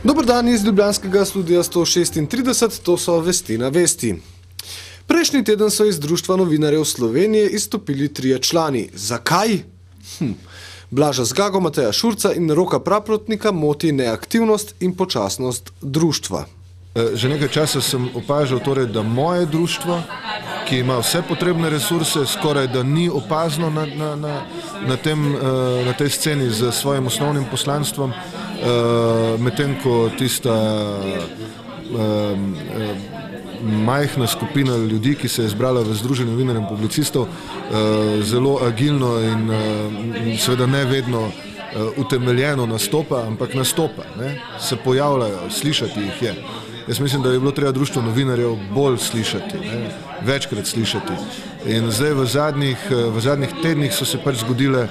Dober dan iz ljubljanskega studia 136, to so Vesti na vesti. Prejšnji teden so iz Društva novinarjev Slovenije izstopili 3 člani. Zakaj? Blaža Zgago, Mateja Šurca in Roka Praprotnika moti neaktivnost in počasnost društva. Že nekaj časa sem opažal, da moje društvo, ki ima vse potrebne resurse, skoraj da ni opazno na tej sceni z svojim osnovnim poslanstvom, medtem ko tista majhna skupina ljudi, ki se je zbrala v Združenju novinarjev in publicistov, zelo agilno in seveda ne vedno utemeljeno nastopa, ampak nastopa, se pojavljajo, slišati jih je. Jaz mislim, da je bilo treba Društvo novinarjev bolj slišati, večkrat slišati. In zdaj v zadnjih tednih so se pač zgodile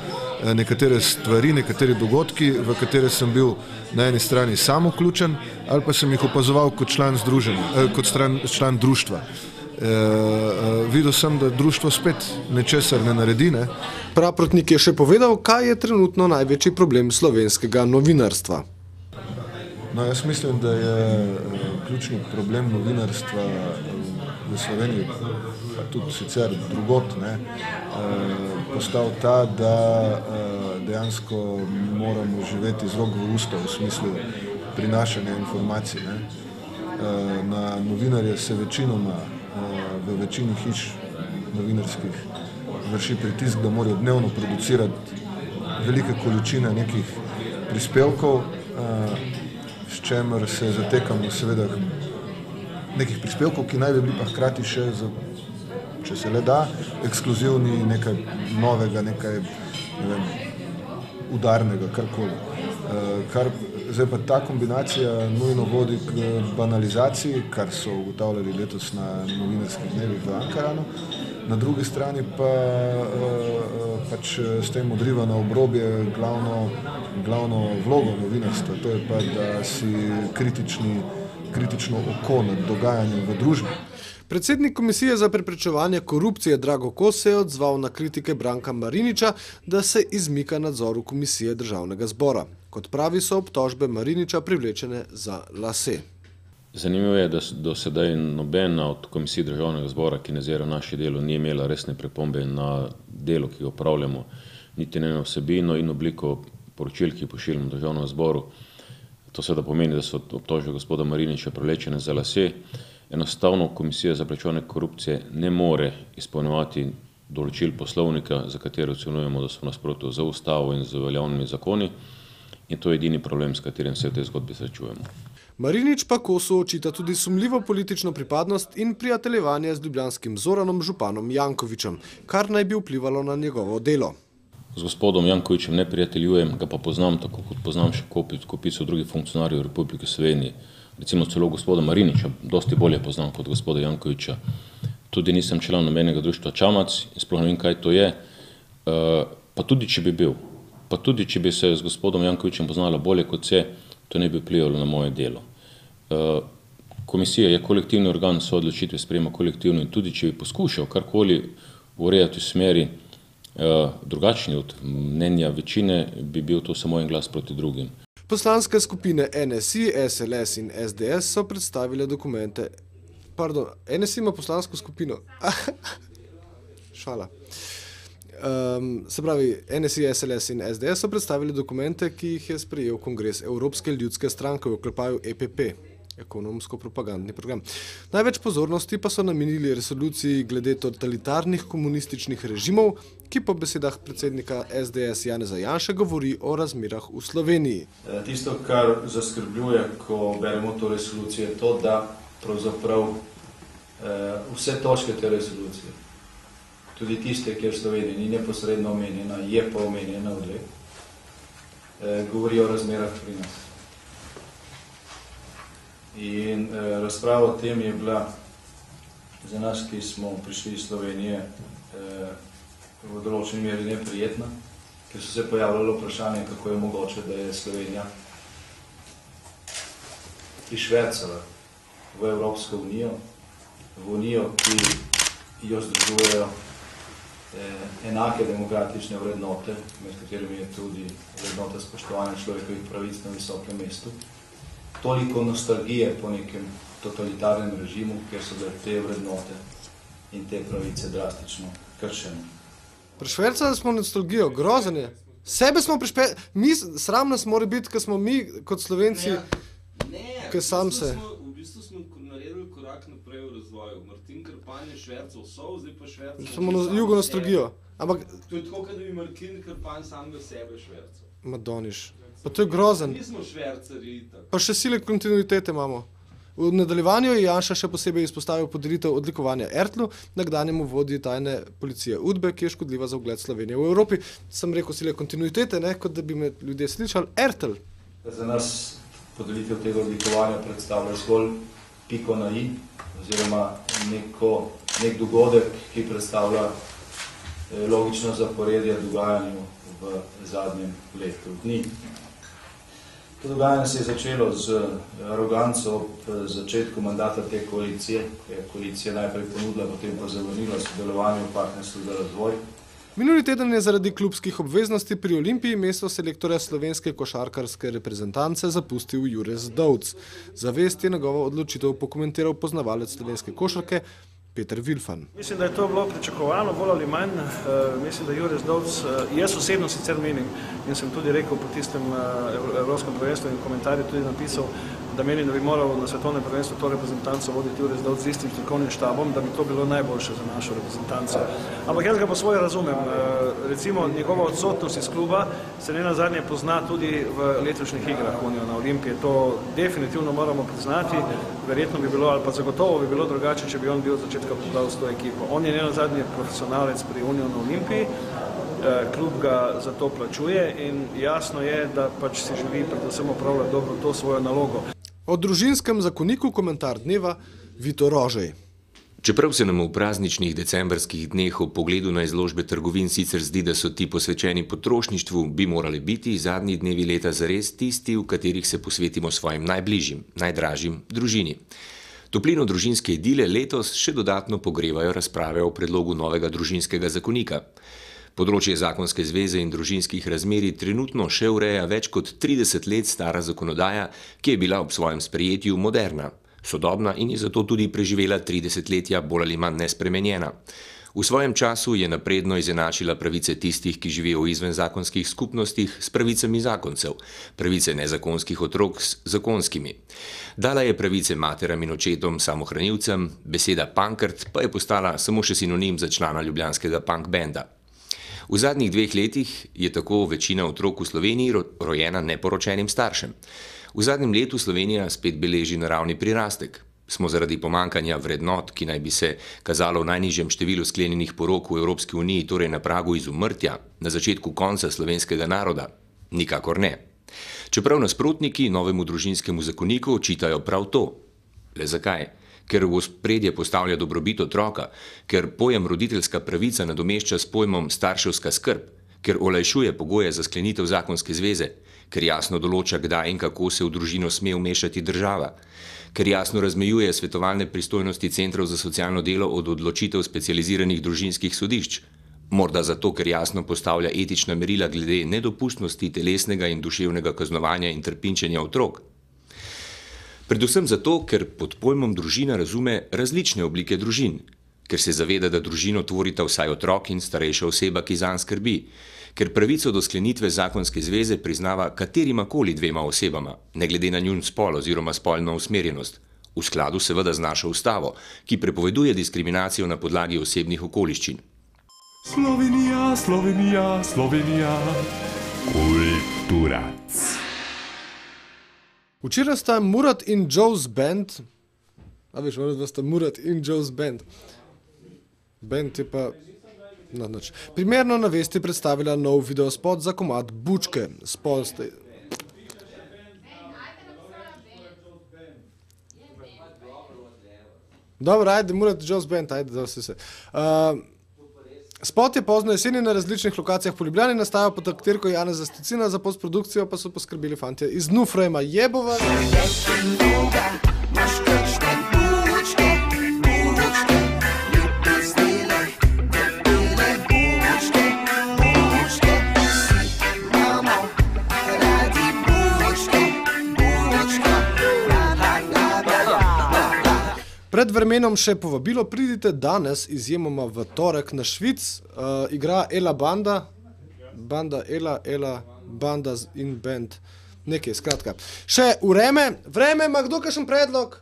nekatere stvari, nekateri dogodki, v katere sem bil na eni strani sam vključen, ali pa sem jih opazoval kot član združenja, kot član društva. Videl sem, da društvo spet nečesar ne naredi. Praprotnik je še povedal, kaj je trenutno največji problem slovenskega novinarstva. No, jaz mislim, da je ključni problem novinarstva v Sloveniji, pa tudi sicer drugot, postal ta, da dejansko moramo živeti z rok v usta v smislu prinašanja informacij. Na novinarje se večinoma v večini hiš novinarskih vrši pritisk, da morajo dnevno producirati velike količine nekih prispevkov, s čemer se zatekamo seveda nekih prispevkov, ki naj bi bili pa hkrati še, če se le da, ekskluzivni, nekaj novega, nekaj udarnega, karkoli. Zdaj pa ta kombinacija nujno vodi k banalizaciji, kar so ugotavljali letos na novinarskih dnevih v Ankaranu. Na drugi strani pa pač s tem odriva na obrobje glavno vlogo novinarstva, to je pa, da si kritično oko nad dogajanjem v družbi. Predsednik Komisije za preprečevanje korupcije Drago Kos se je odzval na kritike Branka Mariniča, da se izmika nadzoru Komisije Državnega zbora. Kot pravi, so obtožbe Mariniča privlečene za lase. Zanimivo je, da do sedaj nobena od Komisij Državnega zbora, ki nadzira naše delo, ni imela resne pripombe na delo, ki ga opravljamo, niti ne na vsebino in obliko poročil, ki pošiljamo Državnemu zboru. To seveda pomeni, da so obtožbe gospoda Mariniča privlečene za lase. Enostavno Komisija za preprečevanje korupcije ne more izpolnjevati določil poslovnika, za katere ocenjujemo, da so v nasprotju z ustavo in z veljavnimi zakoni. In to je edini problem, s katerim se v tej zgodbi srečujemo. Marinič pa Kosu očita tudi sumljivo politično pripadnost in prijateljevanje z ljubljanskim Zoranom županom Jankovićem, kar naj bi vplivalo na njegovo delo. Z gospodom Jankovićem ne prijateljujem, ga pa poznam tako, kot poznam še kopico drugih funkcionarjev Republike Slovenije. Recimo celo gospoda Mariniča dosti bolje poznam kot gospoda Jankovića. Tudi nisem član nobenega društva Čamac in sploh ne vem, kaj to je. Pa tudi, če bi bil. Pa tudi, če bi se z gospodom Jankovićem poznala bolje kot se, to ne bi vplivalo na moje delo. Komisija je kolektivni organ, so odločitve sprejema kolektivno in tudi, če bi poskušal karkoli urejati v smeri drugačni od mnenja večine, bi bil to samo en glas proti drugim. Poslanske skupine NSI, SLS in SDS so predstavile dokumente. Pardon, NSI ima poslansko skupino. Šala. Se pravi, NSI, SLS in SDS so predstavili dokumente, ki jih je sprejel Kongres Evropske ljudske stranke v oklepaju EPP, ekonomsko-propagandni program. Največ pozornosti pa so namenili resoluciji glede totalitarnih komunističnih režimov, ki po besedah predsednika SDS Janeza Janše govori o razmerah v Sloveniji. Tisto, kar zaskrbljuje, ko beremo to resolucijo, je to, da pravzaprav vse točke te resolucije, tudi tiste, kjer Slovenija ni neposredno omenjena, je pa omenjena odlej, govori o razmerah pri nas. In razprava o tem je bila za nas, ki smo prišli iz Slovenije, v določeni meri neprijetna, ker so se pojavljalo vprašanje, kako je mogoče, da je Slovenija prišvercala v Evropsko unijo, v unijo, ki jo združujejo enake demokratične vrednote, med katerimi je tudi vrednota spoštovanja človekovih pravic na visokem mestu. toliko nostalgije po nekem totalitarnem režimu, kjer so bile te vrednote in te pravice drastično kršene. Prešvercali smo nostalgijo, grozenje. Sebe smo sram nas mora biti, ker smo mi kot Slovenci, ker sam se. V bistvu smo naredili korak naprej v razvoju. Martin Krpan je švercov sol, zdaj pa švercov. Smo jugo nostalgijo. Ampak to je tako, da bi Martin Krpan samega sebe švercov. Madoniš. Pa to je grozen. Nismo švercari. Pa še sile kontinuitete imamo. V nadaljevanju je Janša še posebej izpostavil podelitev odlikovanja Ertlu, nekdanjemu vodji tajne policije Udbe, ki je škodljiva za ugled Slovenije v Evropi. Sem rekel sile kontinuitete, ne, kot da bi me ljudje slišali. Ertl. Za nas podelitev tega odlikovanja predstavlja zgolj piko na i, oziroma nek dogodek, ki predstavlja logično zaporedje dogajanju v zadnjem letu dni. To dogajanje se je začelo z aroganco ob začetku mandata te koalicije, ki je koalicija najprej ponudila, potem pa zavrnila sodelovanje v partnerstvu za razvoj. Minuli teden je zaradi klubskih obveznosti pri Olimpiji mesto selektorja slovenske košarkarske reprezentance zapustil Jure Zdovc. Zavest je njegovo odločitev pokomentiral poznavalec slovenske košarke Peter Vilfan. Mislim, da je to bilo pričakovano, bolj ali manj. Mislim, da Jure Zdovc, jaz osebno sicer menim, in sem tudi rekel po tistem evropskem prvenstvu in komentarju tudi napisal, da menim, da bi moral na svetovnem prvenstvu to reprezentanco voditi Jure Zdovc z istim strokovnim štabom, da bi to bilo najboljše za našo reprezentanco. Ampak jaz ga po svoje razumem. Recimo njegova odsotnost iz kluba se nenazadnje pozna tudi v letošnjih igrah Uniona Olimpije. To definitivno moramo priznati. Verjetno bi bilo, ali pa zagotovo bi bilo drugače, če bi on bil od začetka podal s to ekipo. On je nenazadnje profesionalec pri Unionu Olimpiji, klub ga za to plačuje in jasno je, da pač si želi predvsem opravljati dobro to svojo nalogo. O družinskem zakoniku komentar dneva Vito Rožej. Čeprav se nam v prazničnih decembrskih dneh ob pogledu na izložbe trgovin sicer zdi, da so ti posvečeni potrošništvu, bi morali biti zadnji dnevi leta zares tisti, v katerih se posvetimo svojim najbližjim, najdražjim, družini. Toplino družinske idile letos še dodatno pogrevajo razprave o predlogu novega družinskega zakonika. Področje zakonske zveze in družinskih razmerij trenutno še ureja več kot 30 let stara zakonodaja, ki je bila ob svojem sprejetju moderna, sodobna in je zato tudi preživela 30-letja bolj ali manj nespremenjena. V svojem času je napredno izenačila pravice tistih, ki živijo v izvenzakonskih skupnostih, s pravicami zakoncev, pravice nezakonskih otrok s zakonskimi. Dala je pravice materam in očetom samohranilcem, beseda pankrt pa je postala samo še sinonim za člana ljubljanskega punk benda. V zadnjih 2 letih je tako večina otrok v Sloveniji rojena neporočenim staršem. V zadnjem letu Slovenija spet beleži naravni prirastek. Smo zaradi pomankanja vrednot, ki naj bi se kazalo v najnižjem številu sklenjenih porok v Evropski uniji, torej na pragu izumrtja, na začetku konca slovenskega naroda? Nikakor ne. Čeprav nasprotniki novemu družinskemu zakoniku očitajo prav to. Le zakaj? Ker v ospredje postavlja dobrobit otroka, ker pojem roditeljska pravica nadomešča s pojmom starševska skrb, ker olajšuje pogoje za sklenitev zakonske zveze, ker jasno določa, kdaj in kako se v družino sme vmešati država, ker jasno razmejuje svetovalne pristojnosti centrov za socialno delo od odločitev specializiranih družinskih sodišč, morda zato, ker jasno postavlja etična merila glede nedopustnosti telesnega in duševnega kaznovanja in trpinčenja otrok. Predvsem zato, ker pod pojmom družina razume različne oblike družin, ker se zaveda, da družino tvorita vsaj otrok in starejša oseba, ki zanj skrbi, ker pravico do sklenitve zakonske zveze priznava katerimakoli 2 osebama, ne glede na njun spol oziroma spolno usmerjenost, v skladu seveda z našo ustavo, ki prepoveduje diskriminacijo na podlagi osebnih okoliščin. Slovenija, Slovenija, Slovenija, kulturac. Včeraj sta Murat in Joe's Band, a veš, da sta Murat in Joe's Band, band je pa, nič, primerno na Vesti predstavila nov videospot za komad Bučke. Spot ste... Dobro, ajde, Murat in Joe's Band, ajde, da vse se. Spot je pozno jeseni na različnih lokacijah po Ljubljani, nastaja pod taktirko Janeza Stecina, za postprodukcijo pa so poskrbeli fantje iz Nufrema Jebova. Pred vremenom še povabilo, pridite danes, izjemoma v torek na Švic, igra Ela Banda, Banda in band, nekaj, skratka. Še vreme ima kdo kakšen predlog?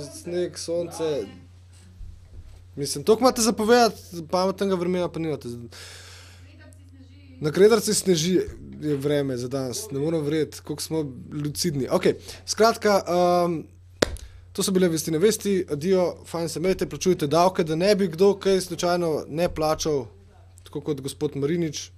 Sneg, sonce, mislim, toliko imate zapovedati, pametnega vremena pa nimate. Na Kredarci sneži je vreme za danes, ne moram verjeti, koliko smo lucidni. Ok, skratka, to so bile Vesti nevesti, adijo, fajn se imejte, plačujte davke, da ne bi kdo kaj slučajno ne plačal, tako kot gospod Marinič.